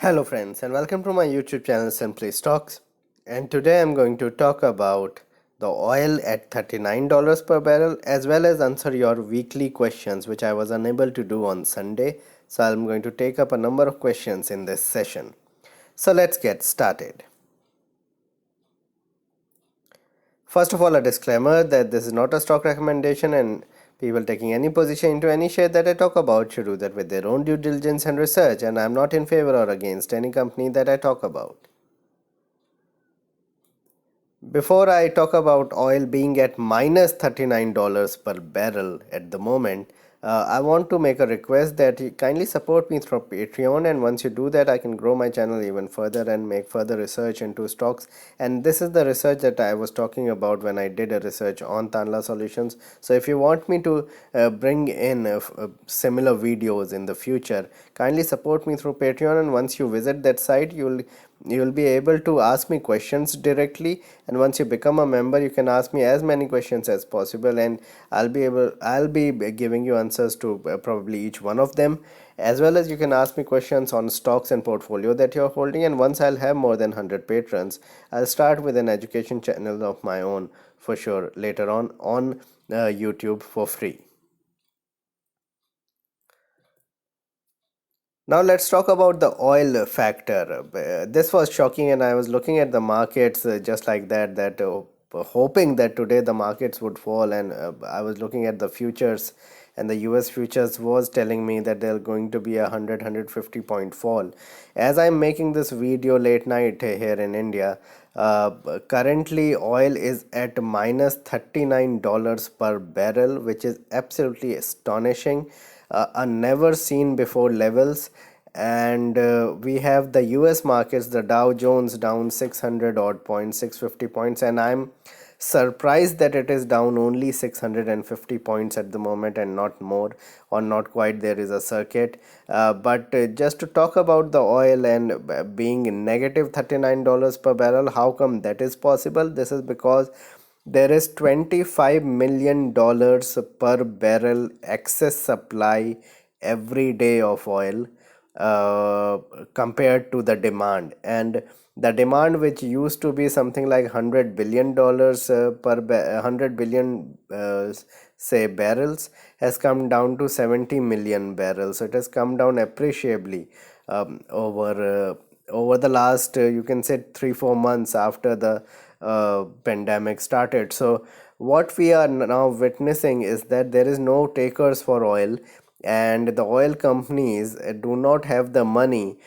Hello friends and welcome to my YouTube channel Simply Stocks, and today I'm going to talk about the oil at $39 per barrel as well as answer your weekly questions which I was unable to do on Sunday. So I'm going to take up a number of questions in this session. So let's get started. First of all, a disclaimer that this is not a stock recommendation, and people taking any position into any share that I talk about should do that with their own due diligence and research, and I'm not in favor or against any company that I talk about. Before I talk about oil being at minus $39 per barrel at the moment, I want to make a request that you kindly support me through Patreon, and once you do that, I can grow my channel even further and make further research into stocks. And this is the research that I was talking about when I did a research on Tanla Solutions. So if you want me to bring in similar videos in the future, kindly support me through Patreon, and once you visit that site, you'll be able to ask me questions directly, and once you become a member you can ask me as many questions as possible, and I'll be giving you answers to probably each one of them, as well as you can ask me questions on stocks and portfolio that you're holding. And once I'll have more than 100 patrons, I'll start with an education channel of my own for sure later on YouTube for free. Now let's talk about the oil factor. This was shocking, and I was looking at the markets just like that, hoping that today the markets would fall. And I was looking at the futures, and the U.S. futures was telling me that they're going to be a 150 point fall. As I'm making this video late night here in India, currently oil is at minus $39 per barrel, which is absolutely astonishing, a never seen before levels. And we have the US markets, the Dow Jones down 600 odd points, 650 points, and I'm surprised that it is down only 650 points at the moment and not more, or not quite. There is a circuit, but just to talk about the oil and being negative $39 per barrel, how come that is possible? This is because there is $25 million per barrel excess supply every day of oil, uh, compared to the demand. And the demand, which used to be something like $100 billion per 100 billion say barrels, has come down to 70 million barrels. So it has come down appreciably over the last, you can say, 3-4 months after the pandemic started. So what we are now witnessing is that there is no takers for oil, and the oil companies do not have the money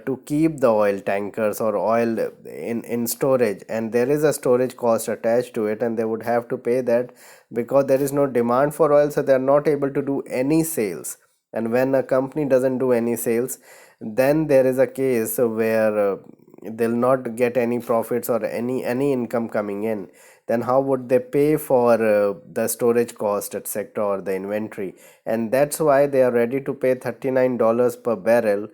to keep the oil tankers or oil in storage, and there is a storage cost attached to it, and they would have to pay that because there is no demand for oil, so they are not able to do any sales. And when a company doesn't do any sales, then there is a case where they'll not get any profits or any income coming in. Then how would they pay for the storage cost, etc., or the inventory? And that's why they are ready to pay $39 per barrel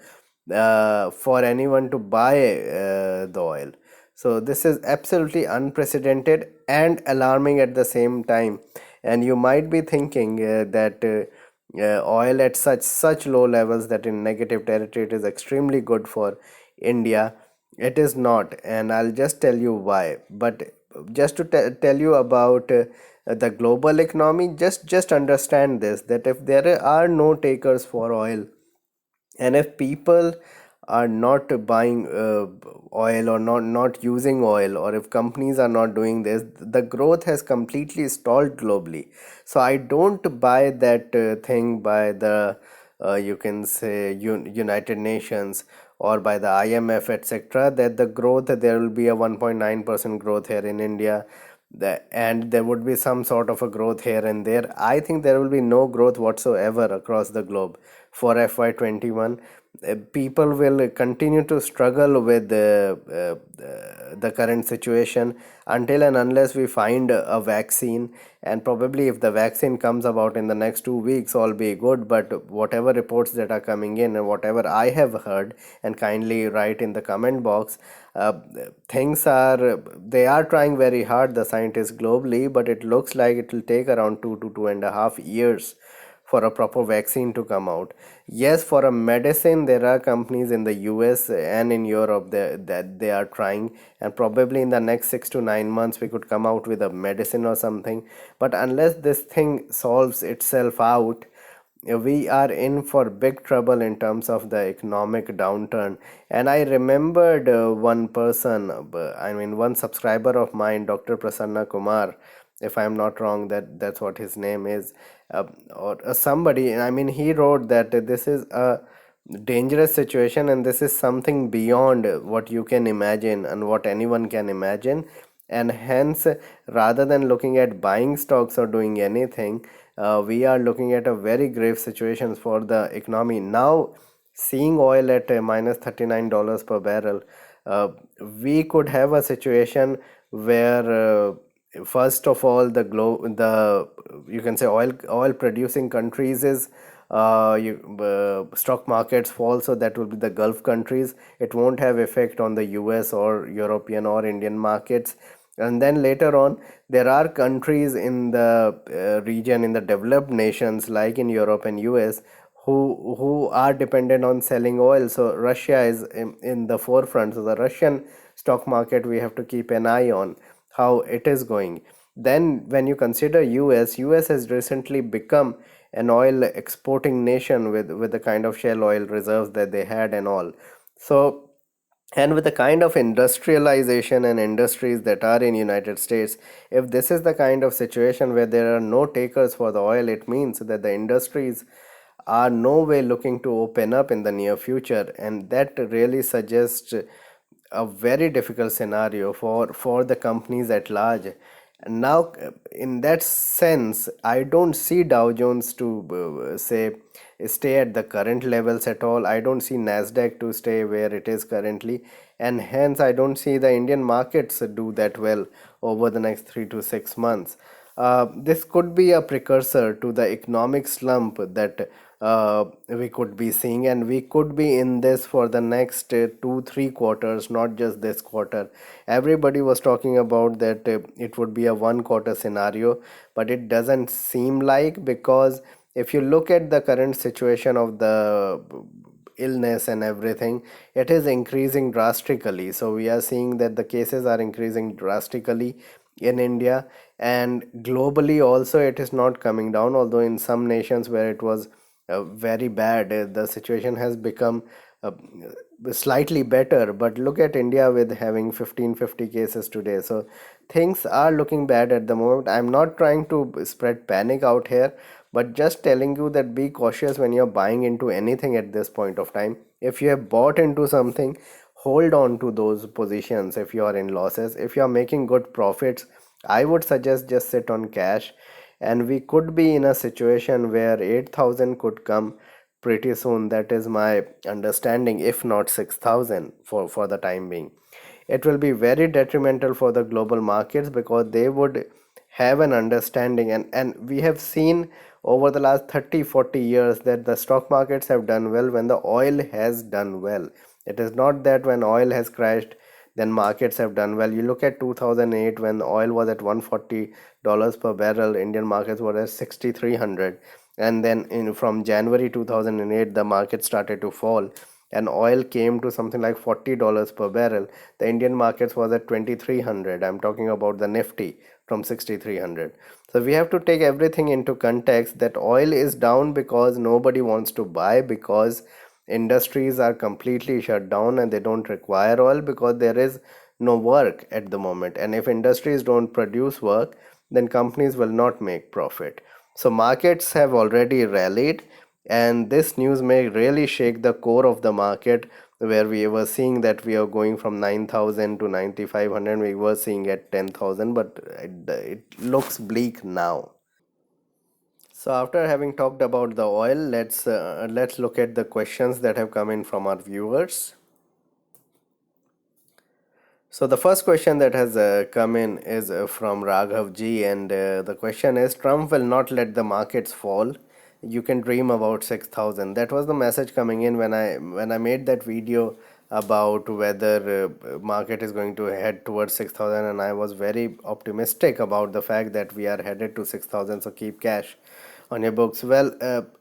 for anyone to buy the oil. So this is absolutely unprecedented and alarming at the same time. And you might be thinking that oil at such low levels, that in negative territory, it is extremely good for India. It is not, and I'll just tell you why. But just to tell you about the global economy, just understand this, that if there are no takers for oil, and if people are not buying oil, or not using oil, or if companies are not doing this, the growth has completely stalled globally. So I don't buy that thing by the you can say United Nations or by the IMF, etc., that the growth, there will be a 1.9% growth here in India, and there would be some sort of a growth here and there. I think there will be no growth whatsoever across the globe for FY21. People will continue to struggle with the current situation until and unless we find a vaccine. And probably if the vaccine comes about in the next 2 weeks, all be good. But whatever reports that are coming in and whatever I have heard, and kindly write in the comment box, uh, things are, they are trying very hard, the scientists globally, but it looks like it will take around 2 to 2.5 years for a proper vaccine to come out. Yes, for a medicine, there are companies in the US and in Europe that they are trying, and probably in the next 6 to 9 months we could come out with a medicine or something. But unless this thing solves itself out, we are in for big trouble in terms of the economic downturn. And I remembered one person, one subscriber of mine, Dr. Prasanna Kumar, if I'm not wrong, that's what his name is, or somebody. I mean, he wrote that this is a dangerous situation and this is something beyond what you can imagine and what anyone can imagine. And hence, rather than looking at buying stocks or doing anything, we are looking at a very grave situation for the economy now. Seeing oil at minus $39 per barrel, uh, we could have a situation where first of all the you can say oil producing countries is stock markets fall, so that will be the Gulf countries. It won't have effect on the US or European or Indian markets. And then later on, there are countries in the region, in the developed nations like in Europe and US, who are dependent on selling oil. So Russia is in the forefront. So the Russian stock market, we have to keep an eye on how it is going. Then when you consider US has recently become an oil exporting nation with the kind of shale oil reserves that they had and all. So, and with the kind of industrialization and industries that are in United States, if this is the kind of situation where there are no takers for the oil, it means that the industries are no way looking to open up in the near future, and that really suggests a very difficult scenario for the companies at large. And now, in that sense, I don't see Dow Jones to say stay at the current levels at all. I don't see Nasdaq to stay where it is currently, and hence I don't see the Indian markets do that well over the next 3 to 6 months. This could be a precursor to the economic slump that we could be seeing, and we could be in this for the next 2 3 quarters, not just this quarter. Everybody was talking about that it would be a 1 quarter scenario, but it doesn't seem like, because if you look at the current situation of the illness and everything, it is increasing drastically. So we are seeing that the cases are increasing drastically in India, and globally also it is not coming down, although in some nations where it was very bad, the situation has become uh, slightly better. But look at India with having 1550 cases today. So things are looking bad at the moment. I'm not trying to spread panic out here, but just telling you that be cautious when you're buying into anything at this point of time. If you have bought into something, hold on to those positions. If you are in losses, if you are making good profits, I would suggest just sit on cash. And we could be in a situation where 8,000 could come pretty soon. That is my understanding, if not 6,000 for the time being. It will be very detrimental for the global markets, because they would have an understanding, and we have seen over the last 30 40 years that the stock markets have done well when the oil has done well. It is not that when oil has crashed, then markets have done well. You look at 2008, when oil was at $140 per barrel, Indian markets were at 6,300. And then from January 2008, the market started to fall, and oil came to something like $40 per barrel. The Indian markets was at 2,300. I'm talking about the Nifty from 6,300. So we have to take everything into context, that oil is down because nobody wants to buy, because industries are completely shut down and they don't require oil because there is no work at the moment. And if industries don't produce work, then companies will not make profit. So markets have already rallied, and this news may really shake the core of the market, where we were seeing that we are going from 9,000 to 9,500. We were seeing at 10,000, but it looks bleak now. So after having talked about the oil, let's look at the questions that have come in from our viewers. So the first question that has come in is from Raghav G, and the question is: Trump will not let the markets fall. You can dream about 6,000. That was the message coming in when I made that video about whether market is going to head towards 6,000, and I was very optimistic about the fact that we are headed to 6,000. So keep cash. on your books. Well,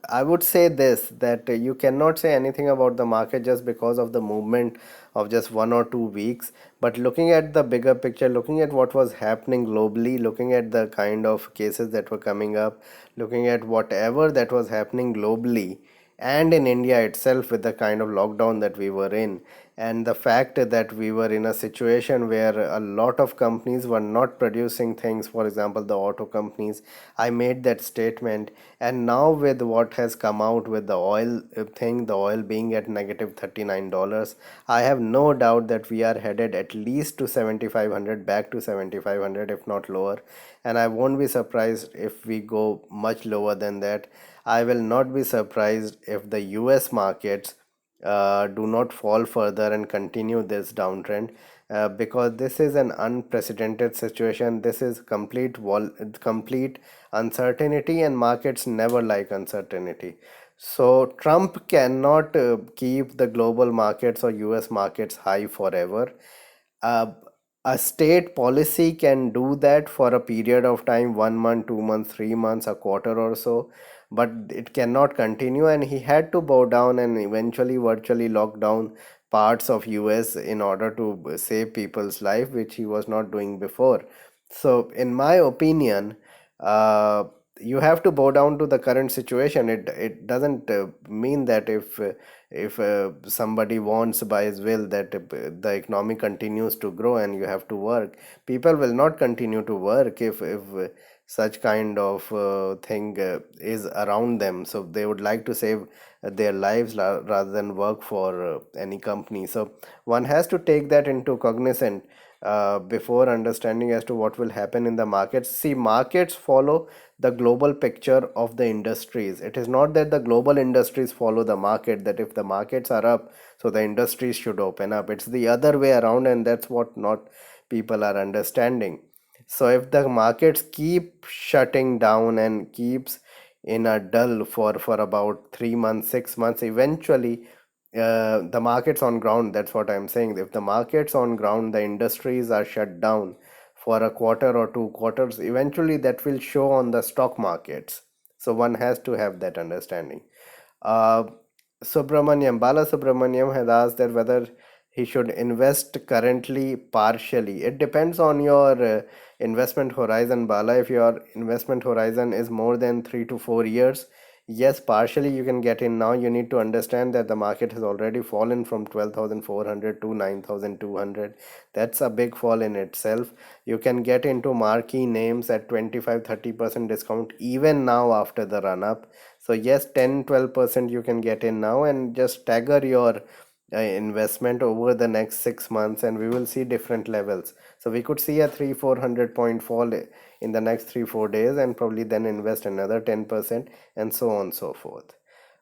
I would say this, that you cannot say anything about the market just because of the movement of just 1 or 2 weeks. But looking at the bigger picture, looking at what was happening globally, looking at the kind of cases that were coming up, looking at whatever that was happening globally, and in India itself with the kind of lockdown that we were in, and the fact that we were in a situation where a lot of companies were not producing things, for example, the auto companies, I made that statement. And now, with what has come out with the oil thing, the oil being at negative $39, I have no doubt that we are headed at least to 7,500, back to 7,500, if not lower. And I won't be surprised if we go much lower than that. I will not be surprised if the US markets do not fall further and continue this downtrend, because this is an unprecedented situation. This is complete uncertainty, and markets never like uncertainty. So Trump cannot keep the global markets or US markets high forever. uh, a state policy can do that for a period of time, 1 month, 2 months, 3 months, a quarter or so, but it cannot continue. And he had to bow down and eventually virtually lock down parts of US in order to save people's life, which he was not doing before. So, in my opinion, uh, you have to bow down to the current situation. It doesn't mean that if somebody wants by his will that the economy continues to grow and you have to work, people will not continue to work if such kind of thing is around them. So they would like to save their lives rather than work for any company. So one has to take that into cognizance before understanding as to what will happen in the markets. See, markets follow the global picture of the industries. It is not that the global industries follow the market, that if the markets are up, so the industries should open up. It's the other way around, and that's what not people are understanding. So if the markets keep shutting down and keeps in a dull for about 3 months, 6 months, eventually the markets on ground, that's what I'm saying, if the markets on ground, the industries are shut down for a quarter or 2 quarters, eventually that will show on the stock markets. So one has to have that understanding. uh, Bala Subramaniam has asked that whether he should invest currently partially. It depends on your investment horizon, Bala. If your investment horizon is more than 3 to 4 years, yes, partially you can get in now. You need to understand that the market has already fallen from 12,400 to 9,200. That's a big fall in itself. You can get into marquee names at 25-30% discount even now after the run up. So yes, 10-12% you can get in now, and just stagger your investment over the next 6 months, and we will see different levels. So we could see a 300-400 point fall in the next 3-4 days, and probably then invest another 10%, and so on and so forth.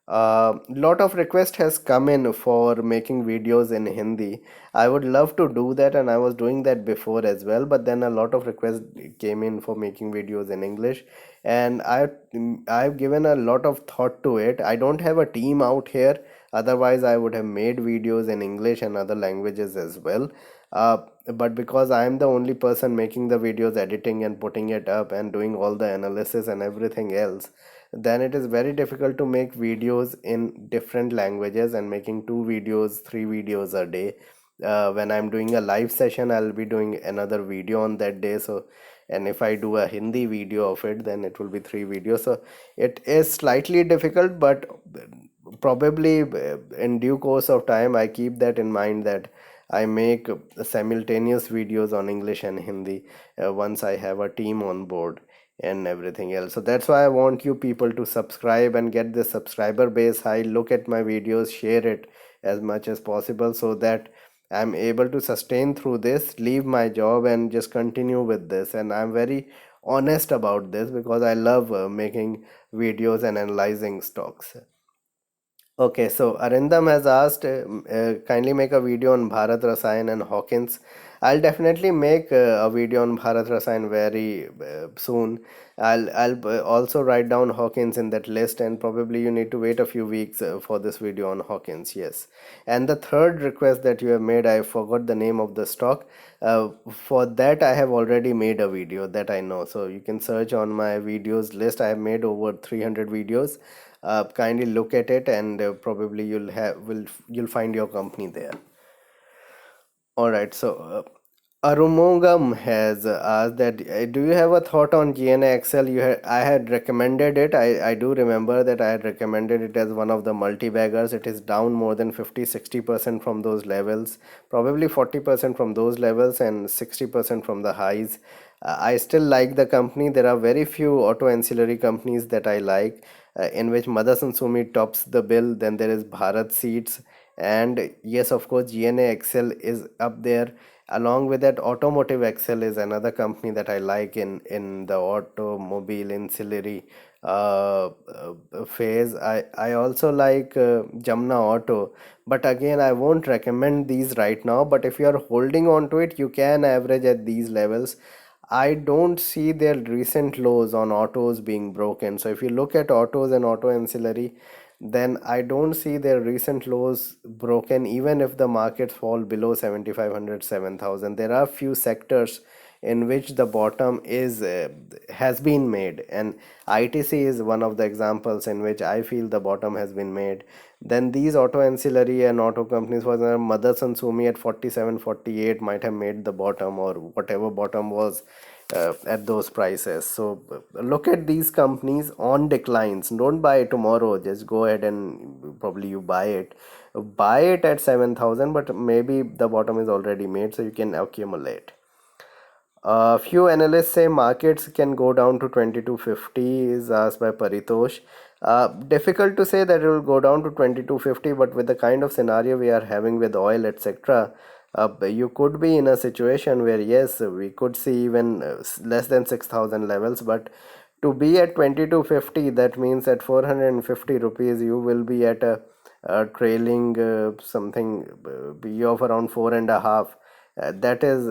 Lot of request has come in for making videos in Hindi. I would love to do that, and I was doing that before as well, but then a lot of requests came in for making videos in English, and I've given a lot of thought to it. I don't have a team out here, otherwise I would have made videos in English and other languages as well. uh, but because I am the only person making the videos, editing and putting it up and doing all the analysis and everything else, then it is very difficult to make videos in different languages, and making 2 videos, 3 videos a day. When I'm doing a live session, I'll be doing another video on that day. So, and if I do a Hindi video of it, then it will be 3 videos. So it is slightly difficult, but probably in due course of time, I keep that in mind, that I make simultaneous videos on English and Hindi once I have a team on board and everything else. So that's why I want you people to subscribe and get the subscriber base high. Look at my videos, share it as much as possible, so that I'm able to sustain through this, leave my job, and just continue with this. And I'm very honest about this because I love making videos and analyzing stocks. Okay, so Arindam has asked, kindly make a video on Bharat Rasayan and Hawkins. I'll definitely make a video on Bharat Rasayan very soon. I'll also write down Hawkins in that list, and probably you need to wait a few weeks for this video on Hawkins. Yes. And the third request that you have made, I forgot the name of the stock. For that, I have already made a video that I know. So you can search on my videos list. I have made over 300 videos. Kindly look at it, and probably you'll find your company there. All right, so Arumogam has asked that do you have a thought on GNA Excel? I had recommended it. I do remember that I had recommended it as one of the multi-baggers. It is down more than 50-60% from those levels, probably 40% from those levels and 60% from the highs. I still like the company. There are very few auto ancillary companies that I like, in which Motherson Sumi tops the bill. Then there is Bharat Seats, and yes, of course, GNA Excel is up there. Along with that, Automotive Excel is another company that I like in the automobile ancillary phase. I also like Jamna Auto, but again, I won't recommend these right now. But if you are holding on to it, you can average at these levels. I don't see their recent lows on autos being broken. So if you look at autos and auto ancillary, then I don't see their recent lows broken even if the markets fall below 7500, 7000. There are few sectors in which the bottom is has been made, and ITC is one of the examples in which I feel the bottom has been made. Then these auto ancillary and auto companies, for example, Motherson Sumi at 47, 48 might have made the bottom, or whatever bottom was at those prices. So look at these companies on declines. Don't buy it tomorrow. Just go ahead and probably you buy it. Buy it at 7000, but maybe the bottom is already made, so you can accumulate. A few analysts say markets can go down to 2250, is asked by Paritosh. Difficult to say that it will go down to 2250, but with the kind of scenario we are having with oil, etc., you could be in a situation where yes, we could see even less than 6000 levels, but to be at 2250, that means at 450 rupees, you will be at a trailing something P of around four and a half. That is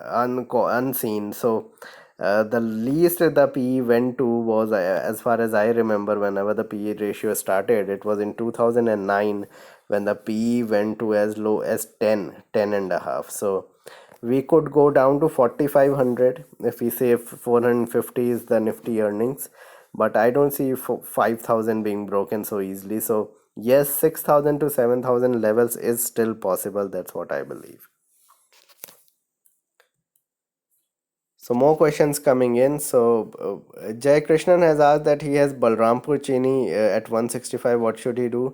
unseen. So the least the PE went to was, as far as I remember, whenever the PE ratio started, it was in 2009 when the PE went to as low as 10 and a half. So we could go down to 4500 if we say 450 is the nifty earnings, but I don't see 5000 being broken so easily. So yes, 6000 to 7000 levels is still possible. That's what I believe. So more questions coming in. So Jay Krishnan has asked that he has Balrampur Chini at 165. What should he do?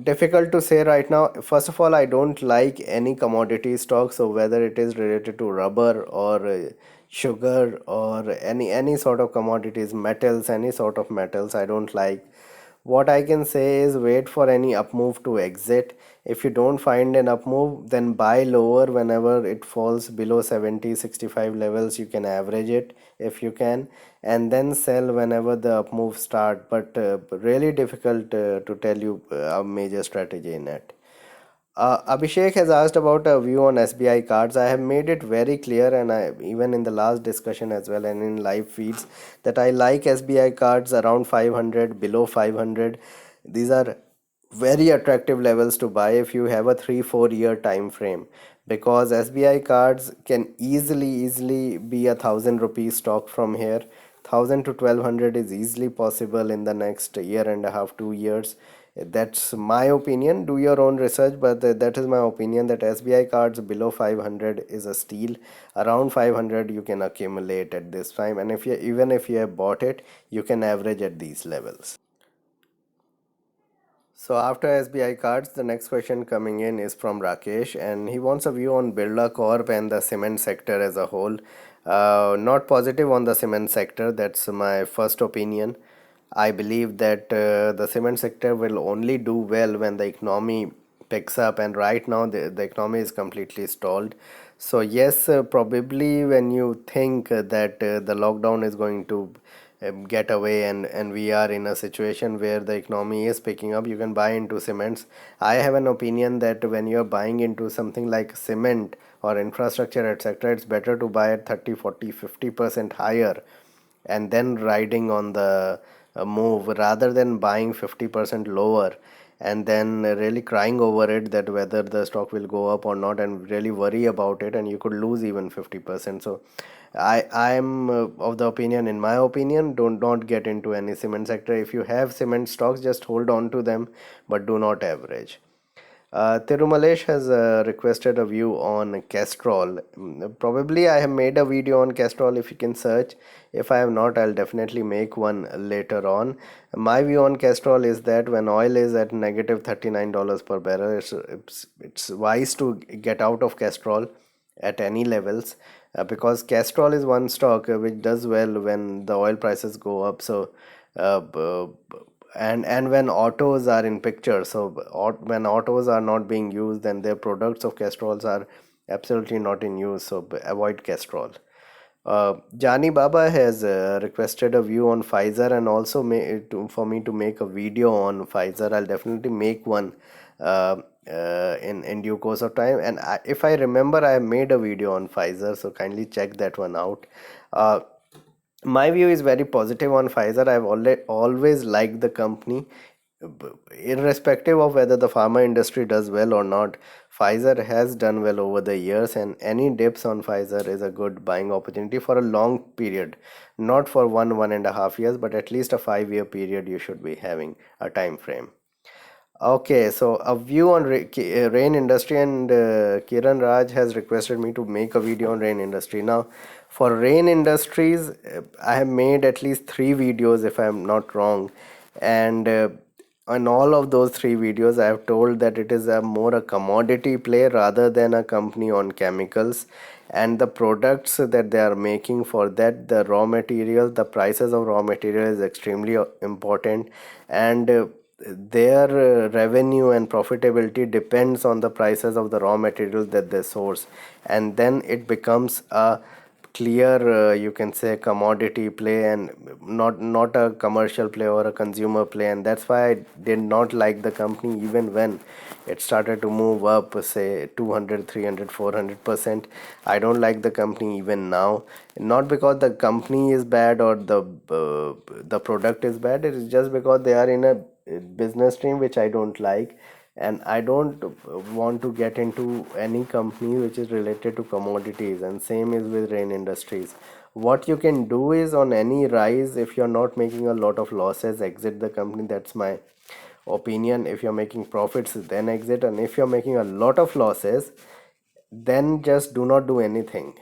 Difficult to say right now. First of all, I don't like any commodity stock. So whether it is related to rubber or sugar or any sort of commodities, metals, any sort of metals, I don't like. What I can say is wait for any up move to exit. If you don't find an up move, then buy lower whenever it falls below 70, 65 levels. You can average it if you can, and then sell whenever the up move start. But really difficult to tell you a major strategy in it. Abhishek has asked about a view on SBI cards. I have made it very clear, and I even in the last discussion as well, and in live feeds, that I like SBI cards around 500, below 500. These are very attractive levels to buy if you have a 3-4 year time frame, because SBI cards can easily be a 1000 rupees stock from here. 1000 to 1200 is easily possible in the next year and a half, 2 years. That's my opinion. Do your own research, but that is my opinion that SBI cards below 500 is a steal. Around 500 you can accumulate at this time, and if you even if you have bought it, you can average at these levels. So after SBI cards, the next question coming in is from Rakesh, and he wants a view on Birla Corp and the cement sector as a whole. Not positive on the cement sector. That's my first opinion. I believe that the cement sector will only do well when the economy picks up, and right now the economy is completely stalled. So yes, probably when you think that the lockdown is going to get away, and we are in a situation where the economy is picking up, you can buy into cements. I have an opinion that when you're buying into something like cement or infrastructure, etc., it's better to buy at 30, 40, 50% higher and then riding on the move, rather than buying 50% lower and then really crying over it that whether the stock will go up or not, and really worry about it, and you could lose even 50%. So I'm of the opinion, in my opinion, don't not get into any cement sector. If you have cement stocks, just hold on to them, but do not average. Tirumalesh has requested a view on Castrol. Probably I have made a video on Castrol if you can search. If I have not, I'll definitely make one later on. My view on Castrol is that when oil is at negative $39 per barrel, it's wise to get out of Castrol at any levels, because Castrol is one stock which does well when the oil prices go up. So and when autos are in picture, so when autos are not being used, then their products of Castrols are absolutely not in use, so avoid Castrol. Jani Baba has requested a view on Pfizer, and also for me to make a video on Pfizer. I'll definitely make one in due course of time. And if I remember, I made a video on Pfizer, so kindly check that one out. Uh, my view is very positive on Pfizer. I've always liked the company, irrespective of whether the pharma industry does well or not. Pfizer has done well over the years, and any dips on Pfizer is a good buying opportunity for a long period, not for 1.5 years, but at least a 5-year period. You should be having a time frame. Okay, so a view on rain industry, and Kiran Raj has requested me to make a video on rain industry. Now, for rain industries, I have made at least 3 videos, if I am not wrong, and on all of those 3 videos, I have told that it is a more a commodity play rather than a company on chemicals, and the products that they are making, for that the raw material, the prices of raw material is extremely important, and their revenue and profitability depends on the prices of the raw materials that they source, and then it becomes a clear, you can say, commodity play, and not a commercial play or a consumer play. And that's why I did not like the company even when it started to move up, say 200, 300, 400%. I don't like the company even now, not because the company is bad or the product is bad. It is just because they are in a business stream which I don't like, and I don't want to get into any company which is related to commodities. And same is with rain industries. What you can do is, on any rise, if you're not making a lot of losses, exit the company. That's my opinion. If you're making profits, then exit, and if you're making a lot of losses, then just do not do anything.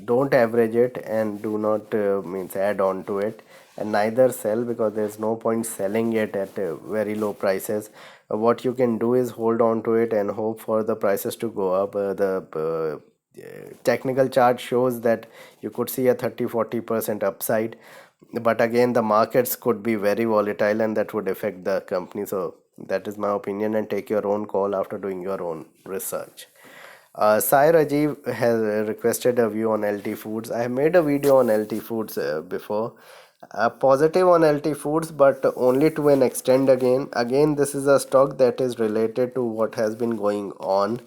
Don't average it, and do not means add on to it, and neither sell, because there's no point selling it at very low prices. What you can do is hold on to it and hope for the prices to go up. The technical chart shows that you could see a 30-40% upside, but again the markets could be very volatile, and that would affect the company. So that is my opinion, and take your own call after doing your own research. Sai Rajiv has requested a view on LT Foods. I have made a video on LT Foods before. Positive on LT Foods, but only to an extent. Again, this is a stock that is related to what has been going on.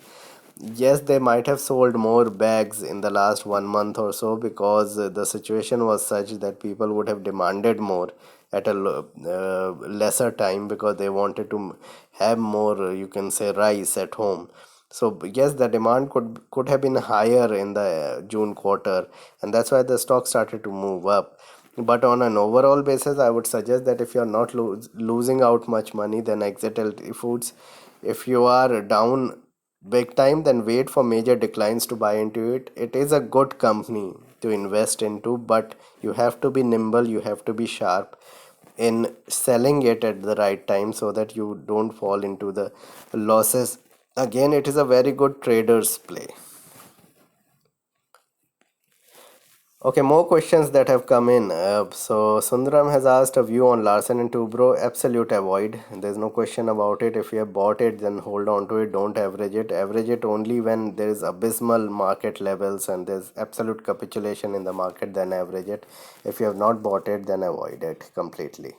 Yes, they might have sold more bags in the last 1 month or so, because the situation was such that people would have demanded more at a lesser time, because they wanted to have more, you can say, rice at home. So yes, the demand could have been higher in the June quarter, and that's why the stock started to move up. But on an overall basis, I would suggest that if you're not losing out much money, then exit LT Foods. If you are down big time, then wait for major declines to buy into it. It is a good company to invest into, but you have to be nimble, you have to be sharp in selling it at the right time, so that you don't fall into the losses. Again, it is a very good trader's play. Okay, more questions that have come in. So Sundaram has asked a view on Larsen and Toubro. Absolute avoid. There's no question about it. If you have bought it, then hold on to it. Don't average it. Average it only when there is abysmal market levels and there's absolute capitulation in the market. Then average it. If you have not bought it, then avoid it completely.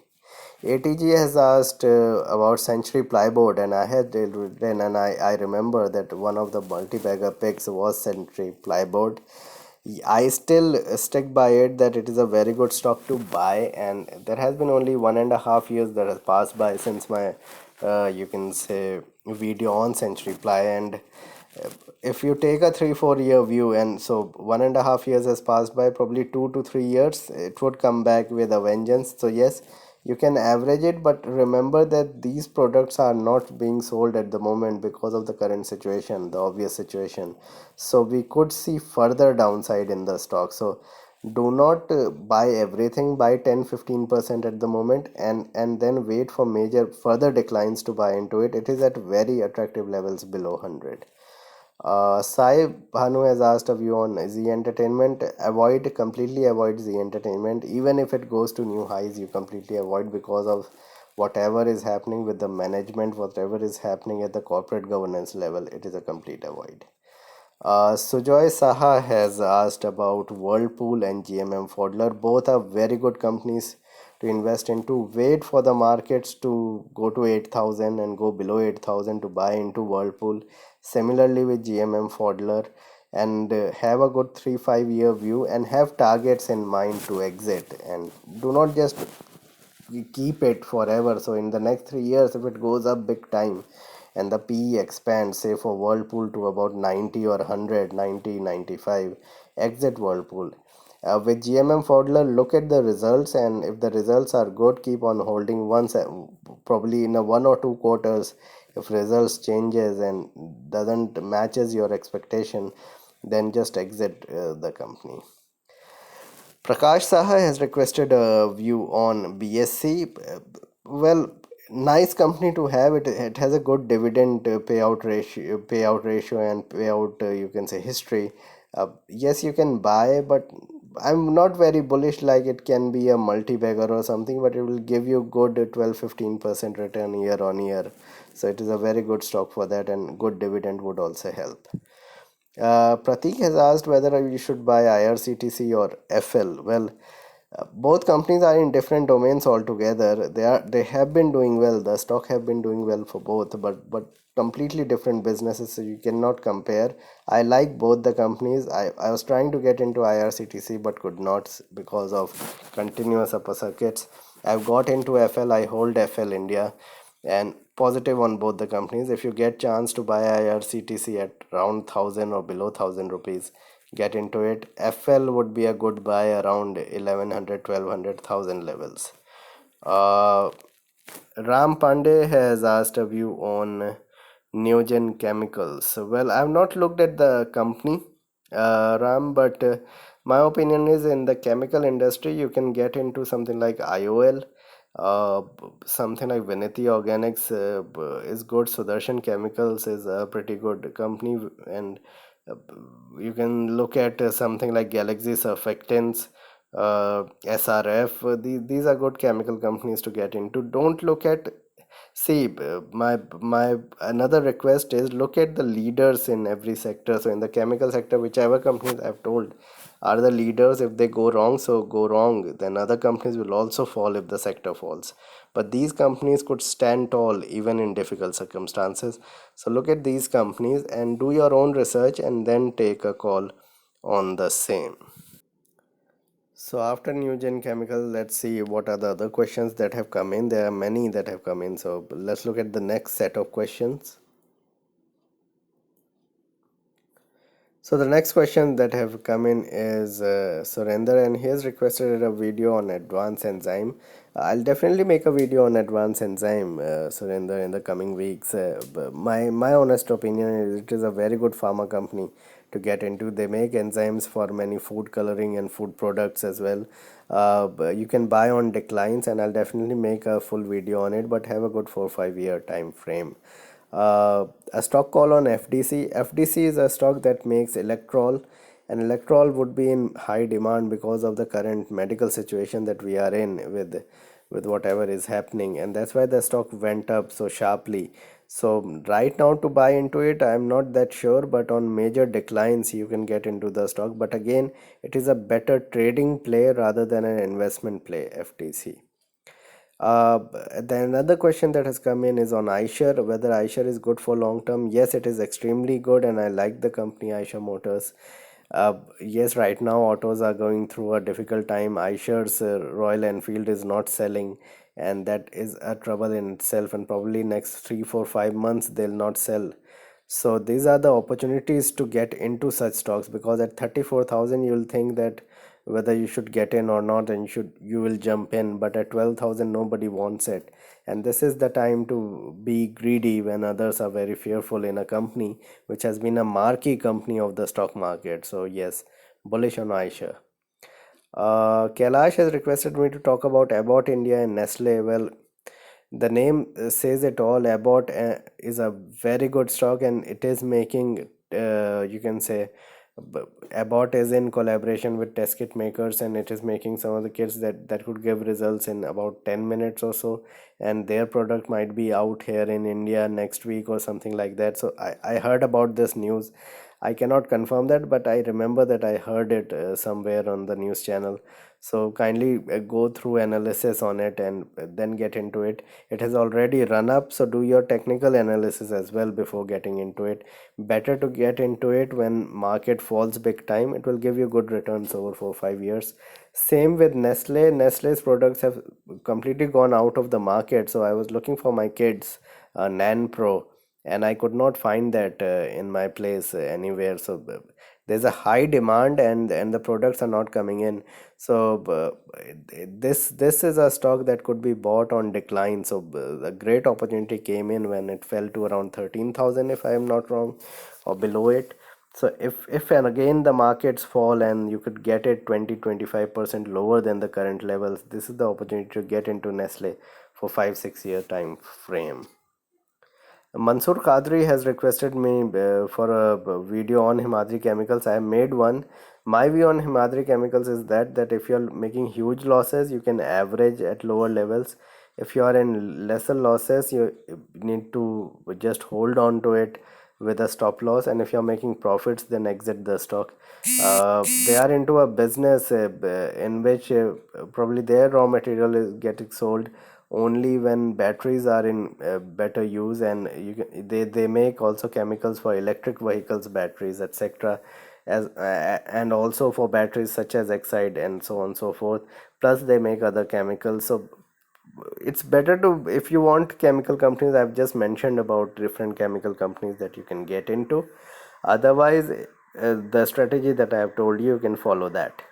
ATG has asked about Century Plyboard, and I had written, and I remember that one of the multi-bagger picks was Century Plyboard. I still stick by it that it is a very good stock to buy, and there has been only 1.5 years that has passed by since my you can say video on Century Ply, and if you take a 3-4 year view, and so 1.5 years has passed by, probably 2 to 3 years it would come back with a vengeance. So yes, you can average it, but remember that these products are not being sold at the moment because of the current situation, the obvious situation. So we could see further downside in the stock. So do not buy everything, buy 10-15% at the moment, and then wait for major further declines to buy into it. It is at very attractive levels below 100. Sai Bhanu has asked a view on Z Entertainment. Avoid, completely avoid Z Entertainment. Even if it goes to new highs, you completely avoid because of whatever is happening with the management, whatever is happening at the corporate governance level. It is a complete avoid. Sujoy Saha has asked about Whirlpool and GMM Pfaudler. Both are very good companies to invest into. Wait for the markets to go to 8,000 and go below 8,000 to buy into Whirlpool. Similarly with GMM Pfaudler, and have a good 3-5 year view and have targets in mind to exit, and do not just you keep it forever. So in the next 3 years, if it goes up big time and the PE expands, say for Whirlpool to about 90 or 100, 90, 95, exit Whirlpool. With GMM Fodler, look at the results, and if the results are good, keep on holding. Once probably in a 1 or 2 quarters, if results changes and doesn't matches your expectation, then just exit the company. Prakash Saha has requested a view on BSC. Well, nice company to have. It has a good dividend payout ratio and payout you can say history. Yes, you can buy, but I'm not very bullish. Like it can be a multi-bagger or something, but it will give you good 12-15% return year on year. So it is a very good stock for that, and good dividend would also help. Pratik has asked whether you should buy IRCTC or FL. Well, both companies are in different domains altogether. They have been doing well. The stock have been doing well for both, but completely different businesses. So you cannot compare. I like both the companies. I was trying to get into IRCTC but could not because of continuous upper circuits. I've got into FL. I hold FL India, and positive on both the companies. If you get chance to buy IRCTC at around 1000 or below 1000 rupees, get into it. FL would be a good buy around 1100, 1200, 1000 levels. uh, Ram Pandey has asked a view on Neogen Chemicals. Well, I've not looked at the company, Ram, but my opinion is in the chemical industry, you can get into something like IOL, something like Vinity Organics is good. Sudarshan Chemicals is a pretty good company, and uh, you can look at something like Galaxy Surfactants, SRF. These are good chemical companies to get into. Don't look at, see, my another request is look at the leaders in every sector. So in the chemical sector, whichever companies I've told are the leaders, if they go wrong, so go wrong, then other companies will also fall if the sector falls. But these companies could stand tall even in difficult circumstances. So look at these companies and do your own research and then take a call on the same. So after Newgen Chemical, let's see what are the other questions that have come in. There are many that have come in. So let's look at the next set of questions. So the next question that have come in is Surrender, and he has requested a video on advanced enzyme. I'll definitely make a video on advanced enzyme, Surrender, in the coming weeks. But my honest opinion is it is a very good pharma company to get into. They make enzymes for many food coloring and food products as well. But you can buy on declines, and I'll definitely make a full video on it. But have a good 4-5 year time frame. A stock call on FDC. FDC is a stock that makes electrol, and electrol would be in high demand because of the current medical situation that we are in with whatever is happening, and that's why the stock went up so sharply. So right now to buy into it, I'm not that sure, but on major declines you can get into the stock. But again, it is a better trading play rather than an investment play, FTC. Then another question that has come in is on iShare, whether iShare is good for long term. Yes, it is extremely good, and I like the company iShare Motors. Yes, right now autos are going through a difficult time. iShare's Royal Enfield is not selling, and that is a trouble in itself. And probably next 3, 4, 5 months they'll not sell. So these are the opportunities to get into such stocks, because at 34,000 you'll think that whether you should get in or not, and you will jump in, but at 12,000 nobody wants it. And this is the time to be greedy when others are very fearful in a company which has been a marquee company of the stock market. So yes, bullish on Aisha. Kailash has requested me to talk about Abbott India and Nestle. Well, the name says it all. Abbott is a very good stock, and it is making, you can say, b- Abbott is in collaboration with test kit makers, and it is making some of the kits that could give results in about 10 minutes or so. And their product might be out here in India next week or something like that. So I heard about this news. I cannot confirm that, but I remember that I heard it somewhere on the news channel. So kindly go through analysis on it and then get into it. It has already run up, so do your technical analysis as well before getting into it. Better to get into it when market falls big time. It will give you good returns over 4 5 years. Same with Nestle. Nestle's products have completely gone out of the market. So I was looking for my kids Nan Pro, and I could not find that in my place anywhere. So there's a high demand, and the products are not coming in. So this is a stock that could be bought on decline. So a great opportunity came in when it fell to around 13,000, if I am not wrong, or below it. So if and again the markets fall and you could get it 20 25% lower than the current levels, this is the opportunity to get into Nestle for 5 6 year time frame. Mansoor Kadri has requested me for a video on Himadri Chemicals. I have made one. My view on Himadri Chemicals is that if you are making huge losses, you can average at lower levels. If you are in lesser losses, you need to just hold on to it with a stop loss. And if you are making profits, then exit the stock. They are into a business in which probably their raw material is getting sold only when batteries are in better use, and they make also chemicals for electric vehicles batteries, etc., as and also for batteries such as Exide and so on and so forth. Plus they make other chemicals. So it's better to, if you want chemical companies, I've just mentioned about different chemical companies that you can get into. Otherwise, the strategy that I have told you, you can follow that.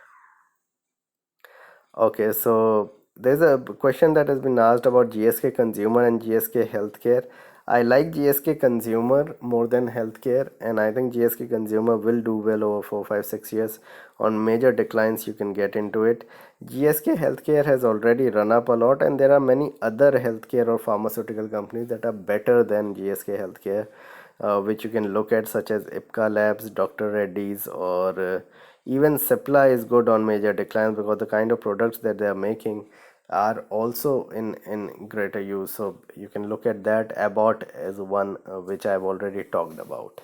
Okay, so there's a question that has been asked about GSK Consumer and GSK Healthcare. I like GSK Consumer more than Healthcare, and I think GSK Consumer will do well over 4 5 6 years. On major declines, you can get into it. GSK Healthcare has already run up a lot, and there are many other healthcare or pharmaceutical companies that are better than GSK Healthcare, which you can look at, such as Ipca Labs, Dr. Reddy's, or even Cipla is good on major declines because the kind of products that they are making are also in greater use. So you can look at that. Abbott as one which I've already talked about.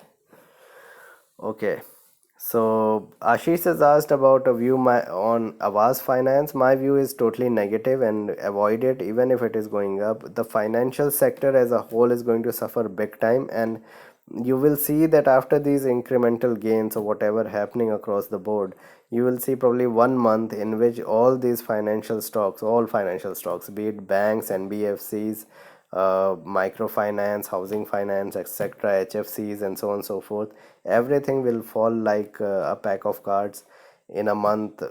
Okay. So Ashish has asked about a view on Avaz Finance. My view is totally negative and avoid it even if it is going up. The financial sector as a whole is going to suffer big time, and you will see that after these incremental gains or whatever happening across the board, you will see probably 1 month in which all these financial stocks, all financial stocks, be it banks, NBFCs, microfinance, housing finance, etc., HFCs, and so on and so forth, everything will fall like a pack of cards in a month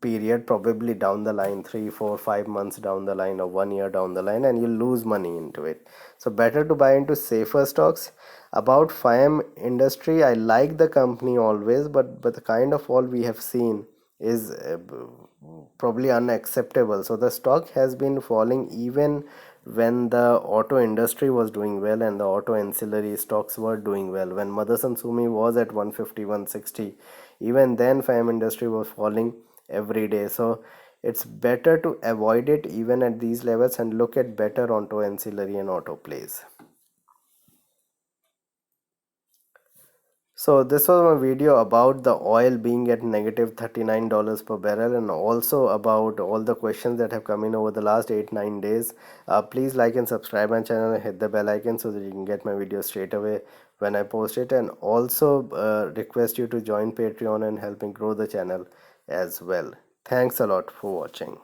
period, probably down the line, 3 4 5 months down the line, or 1 year down the line, and you lose money into it. So better to buy into safer stocks. About FIAM industry, I like the company always, but the kind of fall we have seen is probably unacceptable. So the stock has been falling even when the auto industry was doing well and the auto ancillary stocks were doing well. When Motherson Sumi was at 150, 160, even then FAM industry was falling every day. So it's better to avoid it even at these levels and look at better onto ancillary and auto plays. So this was my video about the oil being at negative $39 per barrel, and also about all the questions that have come in over the last 8-9 days. Please like and subscribe my channel and hit the bell icon so that you can get my videos straight away when I post it, and also request you to join Patreon and help me grow the channel as well. Thanks a lot for watching.